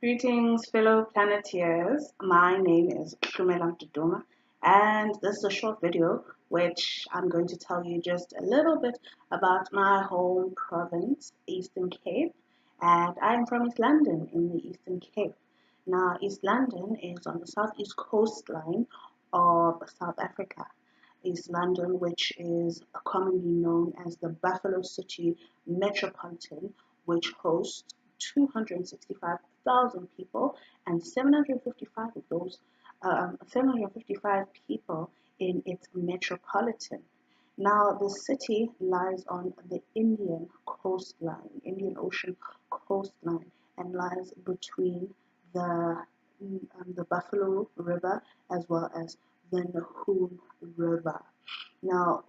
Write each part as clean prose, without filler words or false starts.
Greetings, fellow planeteers. My name is Hlumela Mduduma, and this is a short video which I'm going to tell you just a little bit about my home province, Eastern Cape, and I'm from East London in the Eastern Cape. Now, East London is on the southeast coastline of South Africa. East London, which is commonly known as the Buffalo City Metropolitan, which hosts 265,000 people, and 755 of those 755 people in its metropolitan. Now, the city lies on the Indian coastline, Indian Ocean coastline, and lies between the Buffalo River as well as the Nahum River. Now,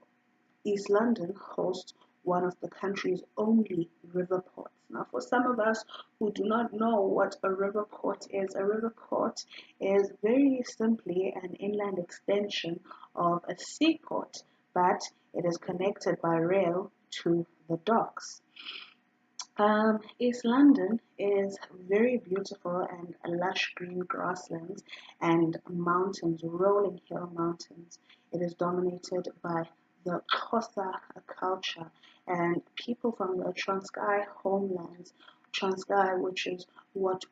East London hosts one of the country's only river ports. Now, for some of us who do not know what a river port is very simply an inland extension of a seaport, but it is connected by rail to the docks. East London is very beautiful and lush green grasslands and mountains, rolling hill mountains. It is dominated by the Xhosa culture and people from the Transkei homelands. Transkei, which is what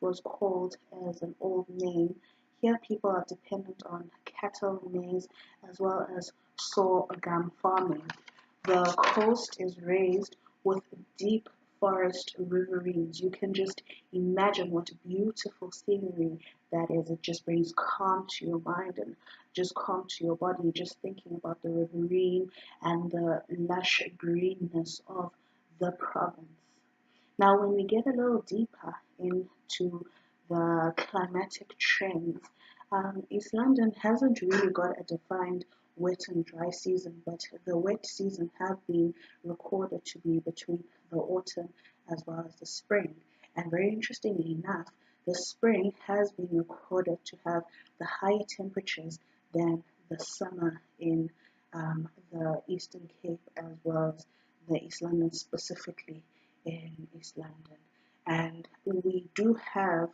was called as an old name. Here people are dependent on cattle, maize, as well as sorghum farming. The coast is raised with deep forest riverines. You can just imagine what beautiful scenery that is. It just brings calm to your mind and just calm to your body, just thinking about the riverine and the lush greenness of the province. Now, when we get a little deeper into the climatic trends, East London hasn't really got a defined wet and dry season, but the wet season have been recorded to be between the autumn as well as the spring. And very interestingly enough, the spring has been recorded to have the higher temperatures than the summer in the Eastern Cape as well as the East London, specifically in East London. And we do have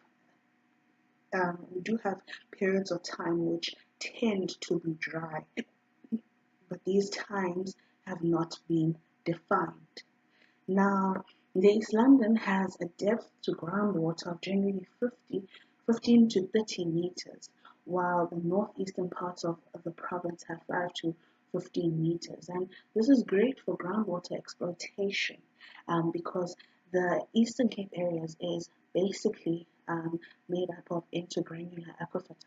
periods of time which tend to be dry, but these times have not been defined. Now, the East London has a depth to groundwater of generally 15 to 30 meters, while the northeastern parts of the province have 5 to 15 meters. And this is great for groundwater exploitation because the Eastern Cape areas is basically made up of intergranular aquifer types.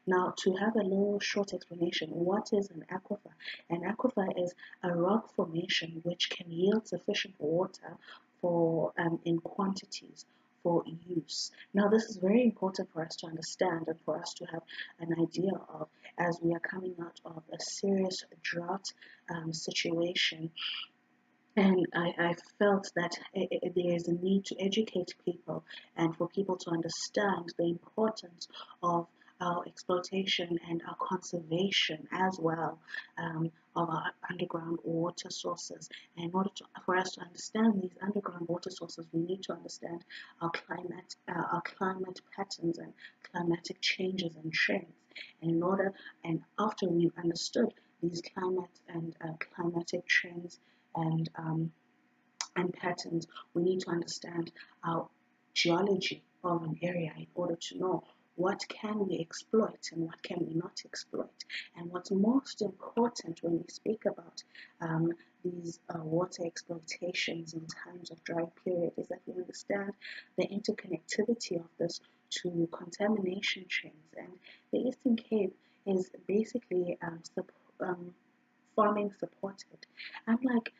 Now, to have a little short explanation, what is an aquifer? An aquifer is a rock formation which can yield sufficient water for in quantities for use. Now, this is very important for us to understand and for us to have an idea of as we are coming out of a serious drought situation. And I felt that there is a need to educate people and for people to understand the importance of our exploitation and our conservation as well of our underground water sources. And in order for us to understand these underground water sources, we need to understand our climate patterns and climatic changes and trends. And after we've understood these climate and climatic trends and patterns, we need to understand our geology of an area in order to know what can we exploit and what can we not exploit. And what's most important when we speak about these water exploitations in times of dry period is that we understand the interconnectivity of this to contamination chains. And the Eastern Cape is basically farming supported. Unlike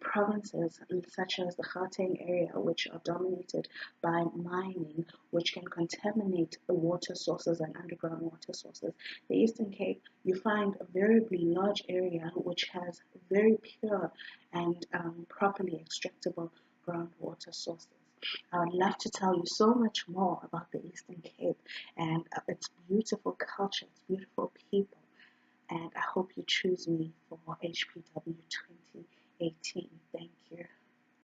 provinces such as the Gauteng area, which are dominated by mining, which can contaminate the water sources and underground water sources, the Eastern Cape, you find a variably large area which has very pure and properly extractable groundwater sources. I would love to tell you so much more about the Eastern Cape and its beautiful culture, its beautiful people. And I hope you choose me for HPW 2018. Thank you.